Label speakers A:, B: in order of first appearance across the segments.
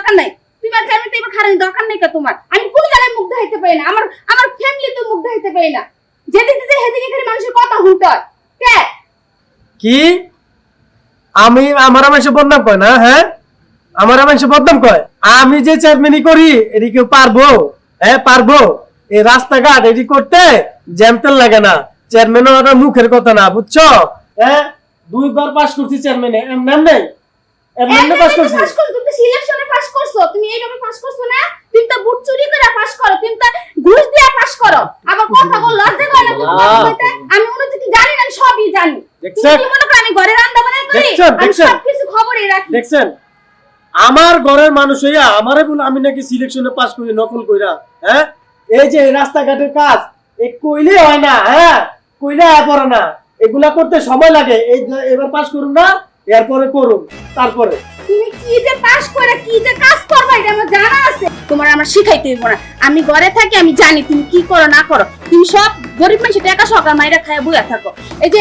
A: দরকার নাই। তোমার চেয়ারম্যান তো এবার খারাপ দরকার নাই কা তোমার। আমি কোন জায়গায় মুখ দেখাইতে পারি না, আমার ফ্যামিলি তো মুখ দেখাইতে পারি না। যেদিকে যে হেদিকে খালি মানুষের কথা শুনতে হয়। কে
B: কি আমি আমার মানুষ বদনাম কয় না? হ্যাঁ, আমার মানুষ বদনাম কয়। আমি যে চেয়ারম্যানই করি এটি কেউ পারবো? হ্যাঁ পারবো? এই রাস্তাঘাট এটি করতে জ্যামতেল লাগে না। চেয়ারম্যান ওটা মুখের কথা না, বুঝছো? হ্যাঁ, 2 বার পাস করছি চেয়ারম্যানে, এমনি এমনি পাস করছি।
A: পাস করছো, তুমি সিলেকশনে পাস করছো, তুমি এইভাবে পাস করছো না? তুমি তো বুট চুরি করে পাস করো, তুমি তো ঘুষ দিয়ে পাস করো। আবার কথা বল, লজ্জা করে না তুমি কথা বলতে? আমি মনে হচ্ছে কি জানি না, আমি সবই জানি। তুমি কি মনে করো আমি ঘরে রান্না বান্না করি? আমি সবকিছু খবরই রাখি।
B: দেখছেন আমার ঘরের মানুষ হইয়া আমারে বলে আমি নাকি সিলেকশনে পাস করি নকল কইরা? হ্যাঁ, এই যে রাস্তাঘাটের কাজ এ কইলে হয় না। হ্যাঁ, কইলে পড়ে না, এগুলা করতে সময় লাগে। এই এবার পাস করুন না, এরপরে করুন, তারপরে
A: তুমি কি যে পাস করে কি যে কাজ করবে এটা আমার জানা আছে। তোমার আমার শিখাইতে হইব না, আমি ঘরে থাকি, আমি জানি তুমি কি করো না করো। তুমি সব গরিব মানুষের টাকা সকাল মাইরা খায় বইয়া থাকো। এই যে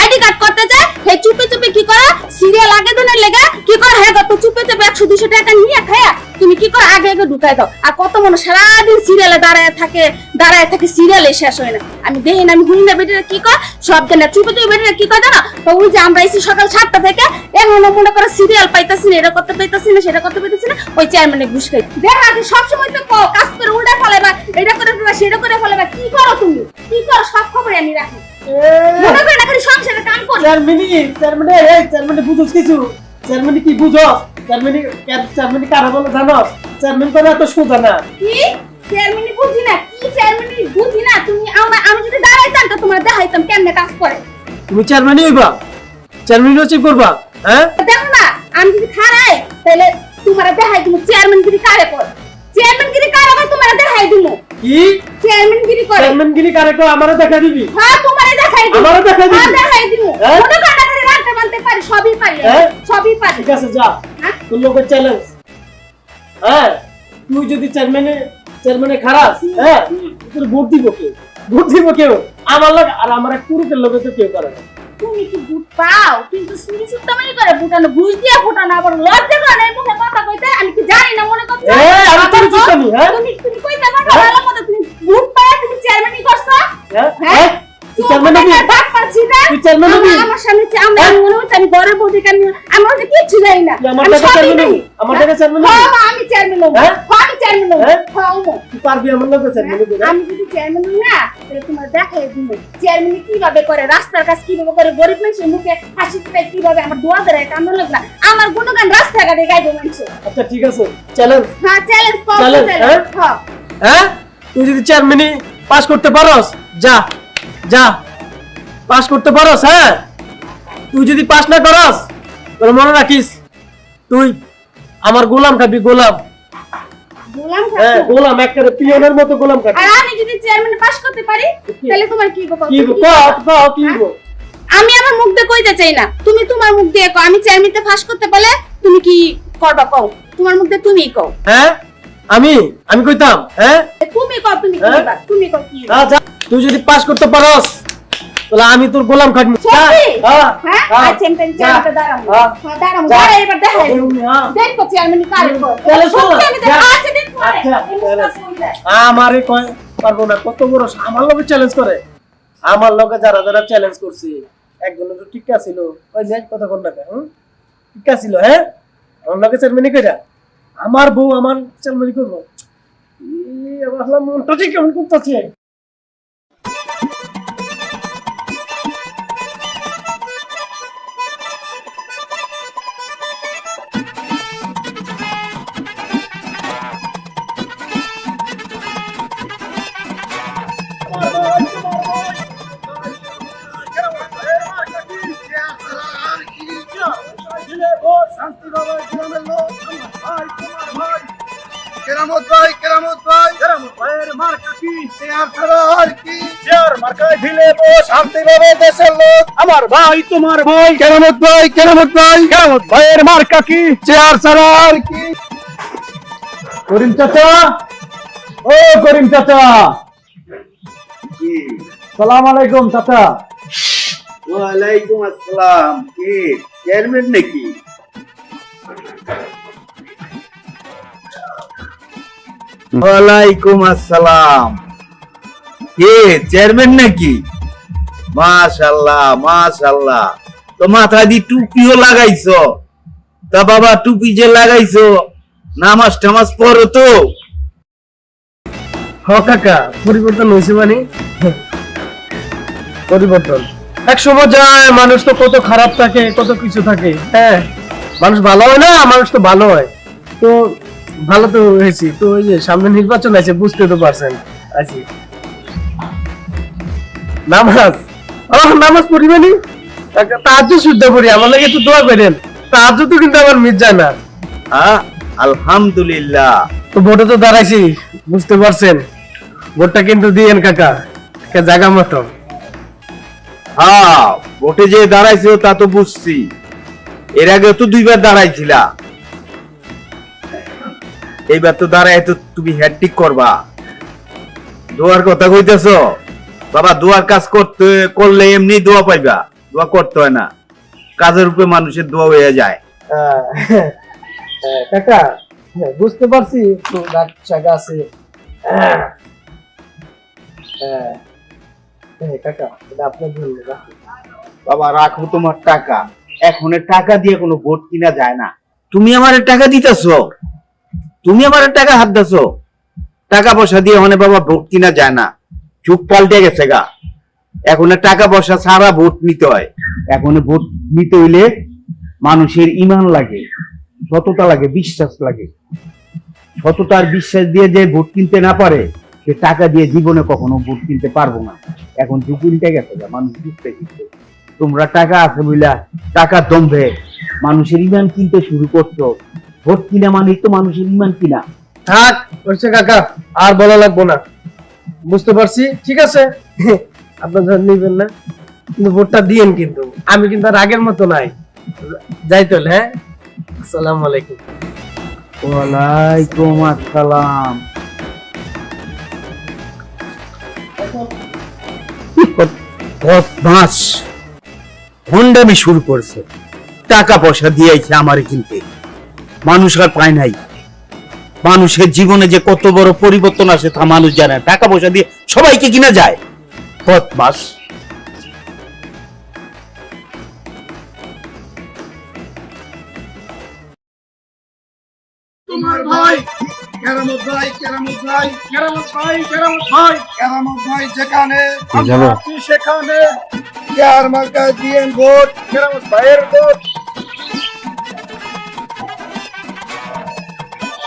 A: আইডি কার্ড করতে যায় হে চুপে চুপে কি করে সিরিয়াল আগে দিনের লেগে কি করে হ্যাঁ কত চুপে চুপে 100-200 টাকা নিয়ে খায়া তুমি কি করে আগে আগে ঢুকাই দাও। আর কত মানুষ সারাদিন সিরিয়ালে দাঁড়ায় থাকে সিরিয়ালে শেষ হয় না। আমি দেখি না, আমি হুই না বেটিরা কি কর সব জানে চুপে চুপে বেটিরা কি করে জানো তো ওই যে আমরা এসে সকাল 7টা থেকে এখন মনে করে সিরিয়াল পাইতাছি না, এটা করতে পাইতাছি না, সেটা করতে পাইতাছি না, ওই চেয়ারম্যানে ঘুষ খাই। দেখা যে সবসময় তো কাজ করে উল্টা ফেলাবা, এটা করে ফেলাবা, সেটা করে ফেলাবা। কি করো তুমি, কি করো সব খবরে আমি রাখি। মনে করে না খালি সংসারে কাম করি।
B: চেয়ারম্যানে বুঝোস কিছু? চেয়ারম্যানে কি বুঝোস? চেয়ারম্যানে কারা বলে জানোস? চেয়ারম্যান করে এত সোজা না।
A: কি চেয়ারম্যানি বুঝি না? কি চেয়ারম্যানি বুঝি না? তুমি আমি যদি দাঁড়াইতাম তো তোমার দেখাইতাম কেমনে কাজ করে।
B: তুমি চেয়ারম্যানই হইবা, চেয়ারম্যান চিফ করবা? হ্যাঁ,
A: দেখো না আমি যদি খারাই তাহলে তোমার দেখাই দিব চেয়ারম্যানগিরি কারে করে। চেয়ারম্যানগিরি কারে করে তোমার দেখাই দিব।
B: কি
A: চেয়ারম্যানগিরি করে?
B: চেয়ারম্যানগিরি কারে করে আমারে দেখা দিবি?
A: হ্যাঁ তোমারে দেখাই দিব।
B: আমারে দেখাই দিবি?
A: হ্যাঁ দেখাই দিব।
B: হ্যাঁ?
A: কোন কাটা করে রাখতে বানতে পারি, সবই পারি,
B: হ্যাঁ?
A: সবই পারি।
B: ঠিক আছে যা,
A: হ্যাঁ?
B: তোর লোকের চ্যালেঞ্জ। হ্যাঁ, তুই যদি চেয়ারম্যানে খারাপ, হ্যাঁ তোর ভোট দিব কে? ভোট দিব কেউ? আমার লোক আর আমার এক পুরুষের লোকে তো কেউ করে না।
A: তুমি কি বুট পাও কিন্তু সুরি সুত্তামানি করে বুটানো, ঘুষ দিয়া ফুটানো, আবার লজ্জা করে না এই মুখে কথা কইতে। আমি কি জানি না মনে করছো?
B: আমি চুরি সুত্তামি? হ্যাঁ,
A: তুমি কইতে পারো ভালো মতো তুমি বুট পায় তুমি চেয়ারম্যানই করছো?
B: হ্যাঁ তুই চেয়ারম্যান হবি?
A: বাপ পাচ্ছি না
B: তুই চেয়ারম্যান হবি?
A: আমার সামনে আমি মনে হচ্ছে আমি ঘরের বউকে আমি মনে কিছু জানি না।
B: আমার টাকা চেয়ারম্যান হবি? আমার টাকা চেয়ারম্যান হবি?
A: হ্যাঁ আমি চেয়ারম্যান হবো।
B: হ্যাঁ
A: আমি চেয়ারম্যান হবো।
B: হ্যাঁ
A: হ্যাঁ
B: তুই পারবি আমার লোকে চেয়ারম্যান হবি?
A: আমি যদি চেয়ারম্যান হই না তাহলে তোমার দেখাই দিব চেয়ারম্যান কিভাবে করে, রাস্তার কাজ কিভাবে করে, গরিব মানুষের মুখে হাসি ফুটায় কিভাবে, আমার দোয়া দেয় কান্না লাগে না, আমার গুণগান রাস্তাঘাটে গাইবো মানুষে।
B: আচ্ছা ঠিক আছে, চ্যালেঞ্জ।
A: হ্যাঁ চ্যালেঞ্জ
B: চ্যালেঞ্জ, হ্যাঁ?
A: হ্যাঁ
B: হ্যাঁ তুই যদি চেয়ারম্যানই পাস করতে পারোস, যা যা পাস করতে পারোস। হ্যাঁ তুই যদি পাস না করস তাহলে মনে রাখিস তুই আমার গোলাম খাবি, গোলাম।
A: গোলাম
B: হ্যাঁ
A: খাবো?
B: গোলাম, একটা পিয়নের মতো গোলাম খাবি।
A: আর আমি যদি চেয়ারম্যান পাস করতে পারি তাহলে তোমার কি গো?
B: কি গো? কি গো?
A: আমি আমার মুখ দিয়ে কইতে চাই না, তুমি তোমার মুখ দিয়ে কও। আমি চেয়ারম্যানতে পাস করতে পারলে তুমি কি করবা কও? তোমার মুখ দিয়ে তুমিই কও।
B: হ্যাঁ আমি কইতাম? হ্যাঁ
A: তুমি কও, তুমি কি করবা? তুমি কও কি?
B: যা, তুই যদি পাস করতে পারোস তাহলে আমি তোর গোলাম খাটবি।
A: সত্যি?
B: হ্যাঁ
A: হ্যাঁ আচ্ছা আমি চেয়ারম্যানতে দাঁড়াবো।
B: হ্যাঁ
A: হ্যাঁ দাঁড়াবো,
B: যা।
A: দাঁড়া এবার দেখাই দিও।
B: হ্যাঁ।
A: দেখো চেয়ারম্যান কারে কয়।
B: তাহলে শোনো,
A: সত্যি আমি
B: যা।
A: আচ্ছা দেখো।
B: আচ্ছা, আমারে কয় পারবো না, কত বড় আমার লগে চ্যালেঞ্জ করে। আমার লগে যারা যারা চ্যালেঞ্জ করছে একজন তো ঠিক ছিল, ওই যে কথা কোন না ঠিক ছিল। হ্যাঁ আমার লগে চেয়ারম্যানি কইরা আমার বউ আমার চেয়ারম্যানি করবো? আমার মনটা ঠিক কেমন করতেছে।
C: কেরামত ভাই, কেরামত ভাইয়ের মার্কা কি? চেয়ার ছাড়া আর কি? চেয়ার মার্কায় দিলে শান্তি পাবে দেশের লোক। আমার ভাই তোমার ভাই কেরামত ভাই, কেরামত ভাইয়ের মার্কা কি? চেয়ার ছাড়া আর কি?
B: করিম চাচা, ও করিম চাচা, সালাম আলাইকুম চাচা।
C: ওয়ালাইকুম আসসালাম। কে চেয়ারম্যান নাকি? ওয়ালাইকুম আসসালাম। কে চেয়ারম্যান নাকি? মাশাআল্লাহ মাশাআল্লাহ, তো মাথায় দি টুপিও লাগাইছো। তা বাবা টুপি যে লাগাইছো, নামাজ টামাজ পড়ো তো?
B: হ কাকা, পরিবর্তন হয়েছে মানে পরিবর্তন এক সময় যায়, মানুষ তো কত খারাপ থাকে, কত কিছু থাকে। হ্যাঁ, মানুষ ভালো হয় না, মানুষ তো ভালো হয়। তো ভালো তো হয়েছি। তো ওই যে সামনে নির্বাচন আছে, বুঝতে তো পারছেন। আছি নামাজ, নামাজ পড়ি মানে তাহাজ্জুদ শুদ্ধ করি, আমার লাগে একটু দোয়া করেন। তাহাজ্জুদ তো কিন্তু আমার মিট যায় না।
C: হ্যাঁ আলহামদুলিল্লাহ।
B: তো ভোটে তো দাঁড়াইছি, বুঝতে পারছেন। ভোটটা কিন্তু দিয়েন কাকা, জায়গা মতো।
C: হ্যাঁ, ভোটে যে দাঁড়াইছো তা তো বুঝছি। এর আগে তো 2বার দাঁড়াইছিলা, এইবার তো দাঁড়াই তো তুমি হ্যাট্রিক করবা। দোয়ার কথা কইতেছো বাবা, দোয়ার কাজ করলে এমনি দোয়া পাইবা, দোয়া করতে হয় না। কাজের উপরে মানুষের দোয়া হয়ে যায়।
B: কাকা বুঝতে পারছি, একটু রাগ শাক আছে। কাকা এটা আপনার জন্য রাখুন।
C: বাবা রাখো তোমার টাকা, এখন টাকা দিয়ে কোনো ভোট কিনা যায় না। তুমি আমার টাকা দিতেছো, তুমি আমার টাকা হাত দাছো, টাকা পয়সা দিয়ে মানে বাবা ভোট কিনা যায় না। যুগ পাল্টে গেছে গা, এখন টাকা পয়সা ছাড়া ভোট নিতে হয়। এখন ভোট নিতে হইলে মানুষের ইমান লাগে, সততা লাগে, বিশ্বাস লাগে। সততা আর বিশ্বাস দিয়ে যে ভোট কিনতে না পারে, সে টাকা দিয়ে জীবনে কখনো ভোট কিনতে পারবো না। এখন যুগ উল্টে গেছে গা, মানুষ বুঝতে শিখছে। তোমরা টাকা আছে বুঝলা, টাকার দম্ভে মানুষের ইমান কিনতে শুরু করছো। ভোট কিনা মানেই তো মানুষের ইমান কিনা।
B: থাক হচ্ছে কাকা, আর বলা লাগবো না, বুঝতে পারছি। ঠিক আছে, আপনার ধর নিবেন না, কিন্তু ভোটটা দিয়েন। কিন্তু আমি কিন্তু আর আগের মতো নাই, যাই তাহলে। হ্যাঁ, আসসালামু আলাইকুম।
C: ওয়ালাইকুম আসসালাম। বদমাস হন্ডামি শুরু করছে, টাকা পয়সা দিয়েছে আমারে কিনতে। মানুষ আর পায় নাই। মানুষের জীবনে যে কত বড় পরিবর্তন আসে তা মানুষ জানে না। টাকা পয়সা দিয়ে সবাইকে কিনা যায়। বদমাস।
D: তোমার ভাই কেরামত ভাই, কেরামত ভাই, কেরামত ভাই, কেরামত ভাই, কেরামত ভাই যেখানে আমরা আছি সেখানে কেয়ার মার্কা দিয়েন ভোট, কেরামত ভাইয়ের ভোট।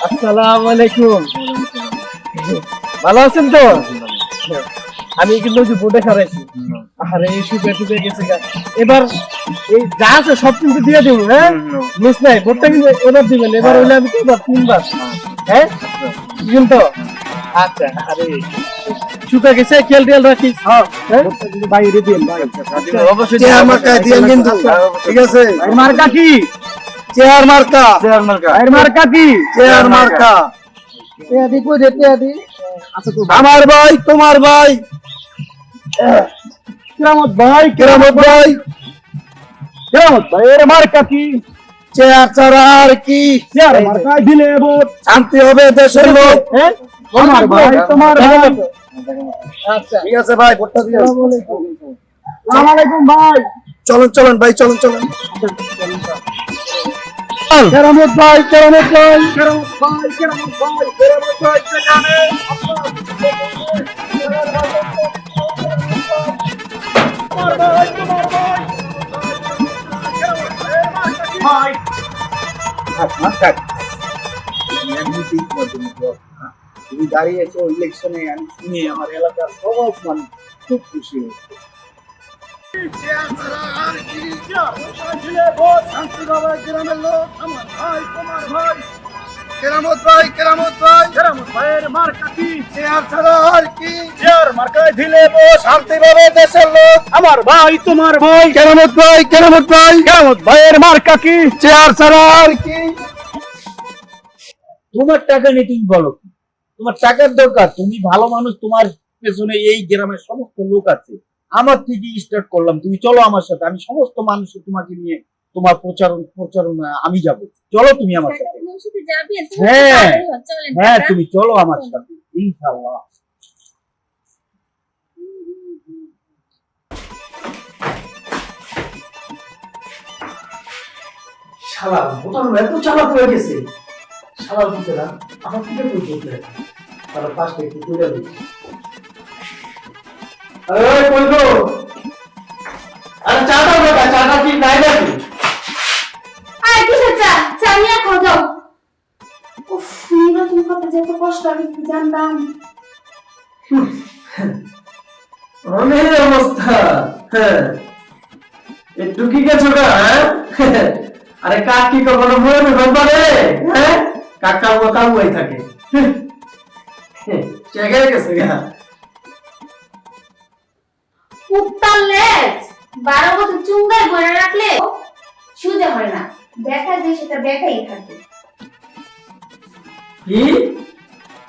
B: আসসালামু আলাইকুম। ভালো আছেন তো? আমি কিন্তু ওই যে ভোটে খারাইছি। আরে এই সুপে টুপে গেছে গা। এবার এই যা আছে সব কিন্তু দিয়ে দেবো। হ্যাঁ, মিস নাই। ভোটটা কিন্তু এবার দিবেন। এবার হইলে আমি তো 3বার। হ্যাঁ, দিবেন তো? আচ্ছা। আরে সুপে গেছে, খেয়াল টেয়াল রাখিস। হ্যাঁ, ভোটটা কিন্তু বাইরে দিন ভাই। অবশ্যই
D: চেয়ার মার্কা দিয়েন কিন্তু, ঠিক আছে?
B: মার্কা কি?
D: চেয়ার মার্কা,
B: চেয়ার মার্কা। এর মার্কা কি?
D: চেয়ার মার্কা।
B: টেয়াদি কই দে, টেয়াদি। আচ্ছা তো
D: আমার ভাই, তোমার ভাই,
B: কেরামত ভাই,
D: কেরামত ভাই,
B: কেরামত ভাই এর মার্কা কি?
D: চেয়ার ছাড়া আর কি?
B: চেয়ার মার্কায় দিলে ভোট।
D: শান্তি হবে দেশের লোক।
B: হ্যাঁ, আমার ভাই, তোমার ভাই। আচ্ছা,
D: ঠিক আছে ভাই, ভোটটা দিয়ে
B: আসসালামু আলাইকুম ভাই।
D: চলুন চলুন ভাই, চলুন চলুন।
B: কেরামত ভাই, কেরামত ভাই,
D: কেরামত ভাই, কেরামত ভাই, কেরামত ভাই যেখানে
C: ভাই তুমি দাঁড়িয়েছো ইলেকশনে, আমি শুনি আমার এলাকার সব মানুষ খুব খুশি হয়েছে।
D: চেয়ার ছাড়া আর কি? চেয়ার দিলে ভোট, শান্তি পাবে গ্রামের লোক। আমার ভাই, তোমার ভাই, কেরামত ভাই, কেরামত ভাই, কেরামত ভাইয়ের মার্কা কি? চেয়ার ছাড়া আর কি? চেয়ার মার্কায় দিলে ভোট, শান্তি পাবে দেশের লোক। আমার ভাই, তোমার ভাই, কেরামত ভাই, কেরামত ভাই, কেরামত ভাইয়ের মার্কা কি? চেয়ার ছাড়া আর কি?
C: তোমার টাকা নিয়ে তুমি বলো কি? তোমার টাকার দরকার, তুমি ভালো মানুষ, তোমার পেছনে এই গ্রামের সমস্ত লোক আছে। আমার থেকে স্টার্ট করলাম, তুমি চলো আমার সাথে, আমি সমস্ত মানুষের তোমাকে নিয়ে তোমার প্রচারণা আমি যাব, চলো তুমি আমার
A: কাকা,
C: সাথে।
A: তুমি ওর সাথে যাবে? তুমি
C: হ্যাঁ।
A: তাড়াতাড়ি হও, চলেন,
C: হ্যাঁ
A: কাকা।
C: তুমি চলো আমার সাথে, ইনশাআল্লাহ।
B: শালা বোতাম এত চালাক হয়ে গেছে, শালা বুঝেরা আমার থেকে কই বলতে তারা পাশে একটু তুলে দিচ্ছে। আরে কই গো, আরে চাটা বাবা, চাটা কি নাই নাকি?
A: আয়, কিসের চা? চা নিয়ে খাও, যাও। উফ, নির্বাচন করতে যে এত কষ্ট, আমি কি জানতাম।
B: অনেক অবস্থা, হ্যাঁ একটু কি গেছো গা, হ্যাঁ? আরে কাক কি কখনো মরে বিমান পারে, হ্যাঁ? কাকা বোকাম হয়ে থাকে, চেগে গেছে গা।
A: কুত্তার লেজ 12 বছর চুঙ্গায় ভরে রাখলে সুজা হয় না, দেখা যে সেটা দেখাই থাকে।
B: কি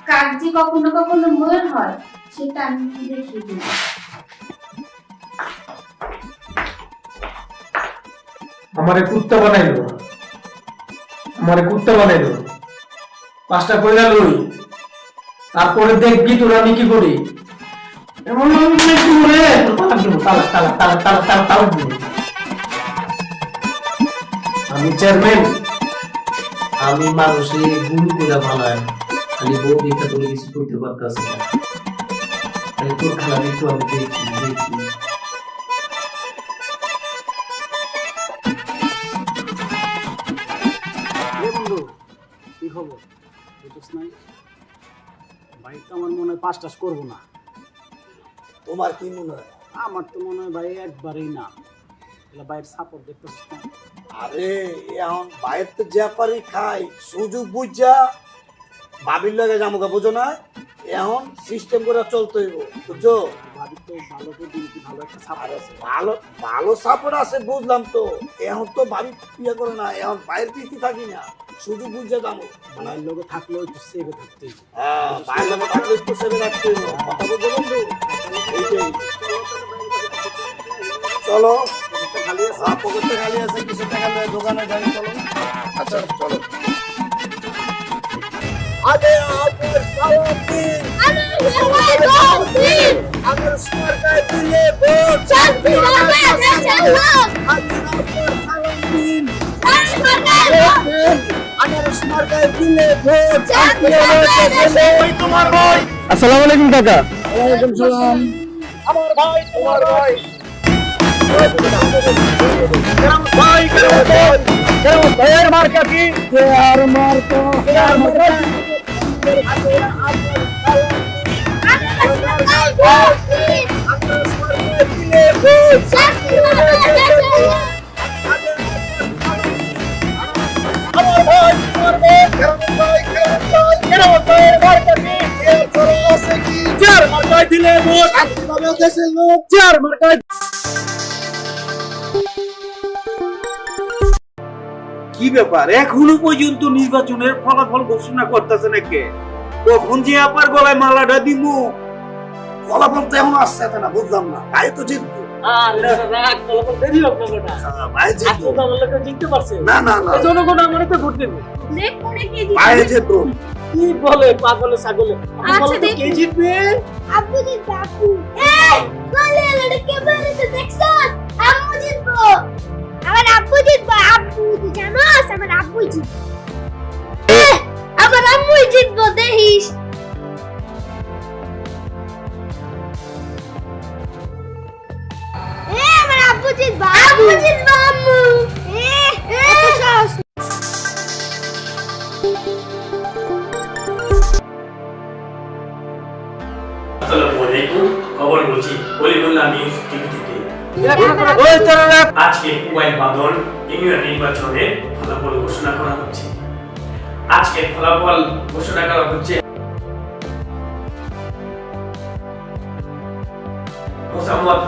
A: কাক যে কখনো কখনো ময়ূর হয় সেটা আমি দেখিয়ে দিই।
B: আমারে কুত্তা বানাইলো, আমারে কুত্তা বানাইলো, 5টা কইরা লই, তারপরে দেখবি তোর আমি কি করি। এমন কি করে তালাক দিব, তালাক তালাক তালাক তালাক তালাক তালাক দিব। আমি চেয়ারম্যান, আমি মানুষে গুরু করে বানাই, খালি বউ দেখা তোর কিছু করতে পারতেছে না, খালি তোর খেলা একটু আমি দেখি দেখি।
C: বন্ধু কি খবর? বুঝছ নাই ভাই, তো আমার মনে হয় 5 টাস করবো না।
D: তোমার কি মনে হয়?
C: আমার তো মনে হয় ভাই একবারেই না, এলা ভাইয়ের সাপোর্ট দেখতেছিস না?
D: আরে এখন বাইরে তো যা পারি খাই, সুযোগ বুঝা ভাবির লগে জামুকা, বুঝো না? এখন সিস্টেম করে চলতে হইব, বুঝছো?
C: ভাবি তো ভালো বুদ্ধি, ভালো একটা সাপোর্ট আছে।
D: ভালো ভালো সাপোর্ট আছে, বুঝলাম তো। এখন তো ভাবি বিয়ে করে না, এখন বাইরের পিছিয়ে থাকি না, সুযোগ বুঝা জানো।
C: ভাইয়ের লোকে থাকলেও একটু সেভে থাকতেই।
D: হ্যাঁ, বাইরে লগে থাকলে একটু সেভে রাখতে হইব, কথা বুঝো বন্ধু? এইটাই। চলো,
C: খালি আছে।
D: হ্যাঁ পকেটটা খালি আছে, কিছু টাকা নিয়ে দোকানে যাই, চলো। আচ্ছা চলো। আগে আপনার সালাম দিন, আমার সরকার দিলে ভোট, আগে আপনার সালাম দিন, আমার সরকার দিলে ভোট, ওই তোমার ভাই।
B: আসসালামু আলাইকুম কাকা।
D: ওয়ালাইকুম সালাম। আমার ভাই, তোমার ভাই। কেরামত ভাই, কেরামত ভাই, কেরামত ভাইয়ের মার্কা কি? আর মার্কা, আর মার্কা। আমার ভাই, তোমার ভাই, কেরামত ভাই, কেরামত ভাই, কেরামত ভাইয়ের মার্কা কি? এর পরে আছে কি? চার মার্কায় দিলে ভোট, শান্তিভাবে দেশের লোক চার মার্কায়।
E: কি ব্যাপার, এখনো পর্যন্ত নির্বাচনের ফলাফল ঘোষণা করতেছে না কে? কখন যে আপার গলায় মালাটা দিমু?
D: ফলাফল তো এখন আসছে না, বুঝলাম না। ভাই তো জিতবো, ভাই জিতবো। না না না,
B: জনগণ আমার তো ভোট দেবে।
A: দেখ কোনে কে
D: ভাই
A: জিতবে।
D: জিতবো।
B: কি বলে পাগলে ছাগলে,
A: আচ্ছা দেখ,
B: কে জিতবে?
A: আব্বু জিতবে, আব্বু। এই বলে এলাটা কে বলেছে দেখছস? আব্বু জিতবো। আমার আব্বু জিতবো, আব্বু তুই জানোস আমার আব্বু জিতবে। আমার আব্বু জিতবো, দেখিস। আমার আব্বু জিতবো, আব্বু জিতবো, আম্মু। এত সাহস।
F: আসসালামু আলাইকুম, খবর বলছি বলিবুল্লাহ নিউজ টিভি থেকে।
B: ওই তারা
F: আজকে মোবাইল বাদল ইউনিয়ন নির্বাচনের ফলাফল ঘোষণা করা হচ্ছে। আজকে ফলাফল ঘোষণা করা হচ্ছে মোসাম্মদ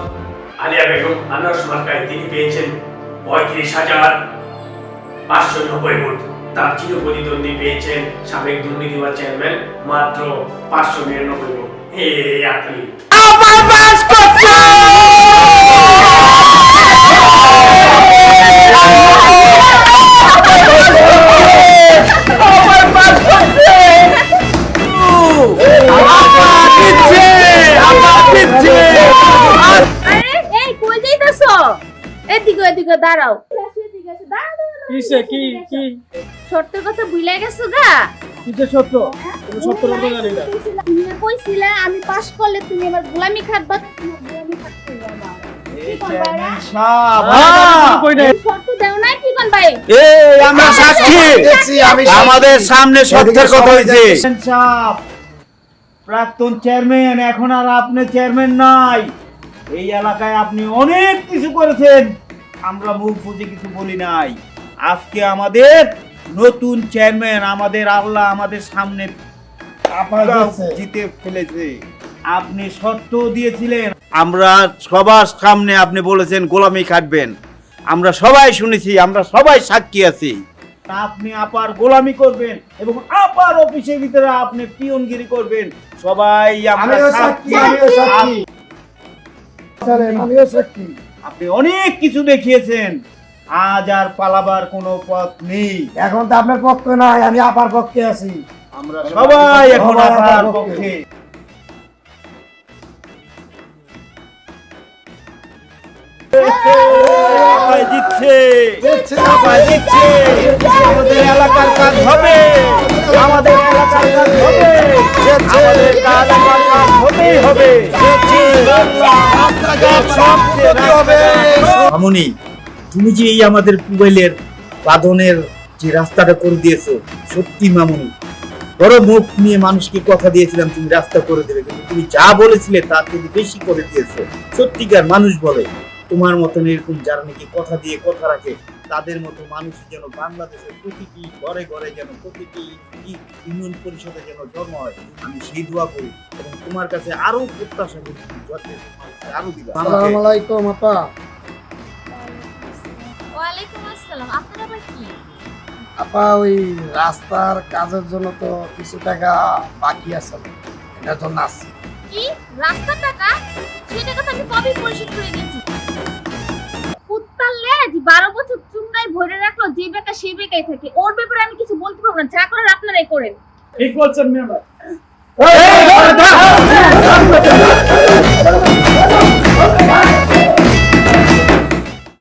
F: আলিয়া বেগম আনারস মার্কায় তিনি পেয়েছেন 35,590 ভোট। তার চিরপ্রতিদ্বন্দ্বী পেয়েছেন সাবেক দুর্নীতিবাজ চেয়ারম্যান মাত্র 599 ভোট। হে আতলি
B: আবার বাস করছে।
A: দাঁড়াও
B: কিসে কি কি
A: সত্যের কথা ভুলে গেছো গা?
B: কিসে সত্য তুমি সত্য কথা জানি না
A: তুমি না কইছিলে আমি পাস করলে তুমি আমার গোলামি খাটবা, তোমার গোলামি খাটতে যাবা। কি কোন ভাইরা?
B: কই নাই
A: সত্য দেও না কি কোন ভাই?
E: এই আমরা সাক্ষী
D: দেখছি, আমি সাক্ষী।
E: আমাদের সামনে সত্যের কথা হয়েছে
C: সাহেব, প্রাক্তন চেয়ারম্যান, এখন আর আপনি চেয়ারম্যান নাই। এই এলাকায় আপনি অনেক কিছু করেছেন, আমরা মুখ বুঝে কিছু বলি নাই। আজকে আমাদের নতুন চেয়ারম্যান, আমাদের আল্লাহ আমাদের সামনে জিতে ফেলেছে। আপনি শর্ত দিয়েছিলেন, আমরা সবার সামনে আপনি বলেছেন গোলামি খাটবেন। আমরা সবাই শুনেছি, আমরা সবাই সাক্ষী আছি। আপনি আপার গোলামি করবেন এবং আপার অফিসের ভিতরে আপনি পিয়নগিরি করবেন। সবাই আমরা
D: আমিও সাক্ষী, আমিও সাক্ষী। আমিও সাক্ষী।
C: আপনি অনেক কিছু দেখিয়েছেন, আজ আর পালাবার কোনো পথ নেই।
D: এখন তো আপনার পক্ষে নাই, আমি আপার পক্ষে আছি।
C: আমরা সবাই এখন
D: সবাই
C: আপার
D: আপার
C: পক্ষে। সবাই জিতছে, সবাই জিতছে। আমাদের এলাকার কাজ হবে, আমাদের এলাকার কাজ হবে, আমাদের এলাকার কাজ হবেই হবে। রাস্তাঘাট সব হবে। মামুনি, তুমি যে এই আমাদের মোবাইলের বাঁধনের যে রাস্তাটা করে দিয়েছো, সত্যি মামুনি, বড় মুখ নিয়ে মানুষকে কথা দিয়েছিলাম তুমি রাস্তা করে দেবে, কিন্তু তুমি যা বলেছিলে তার থেকে বেশি করে দিয়েছো। সত্যিকার মানুষ বলে তোমার মতন এরকম যারা নাকি কথা দিয়ে কথা রাখে, তাদের মতো মানুষ যেন বাংলাদেশের প্রতিটি ঘরে ঘরে যেন প্রতিটি ইউনিয়ন পরিষদে যেন জন্ম হয়, আমি সেই দোয়া করি এবং তোমার কাছে আরো প্রত্যাশা করি যাতে তোমার আরো দিবা।
D: আসসালামু আলাইকুম আপা।
A: ওয়ালাইকুম আসসালাম। আপনারা আবার কি?
D: আপা ওই রাস্তার কাজের জন্য তো কিছু টাকা বাকি আছে, এটার জন্য আসছি।
A: কি রাস্তা টাকা? সেই টাকা তো আমি কবে পরিশোধ করে দিয়েছি। কুত্তালে 12 বছর চুঙ্গায় ভরে রাখলো, যে বেকা সেই বেকাই থাকে। ওর ব্যাপারে আমি কিছু বলতে পারবো না, যা করার আপনারাই করেন।
B: ঠিক বলছেন মেম্বার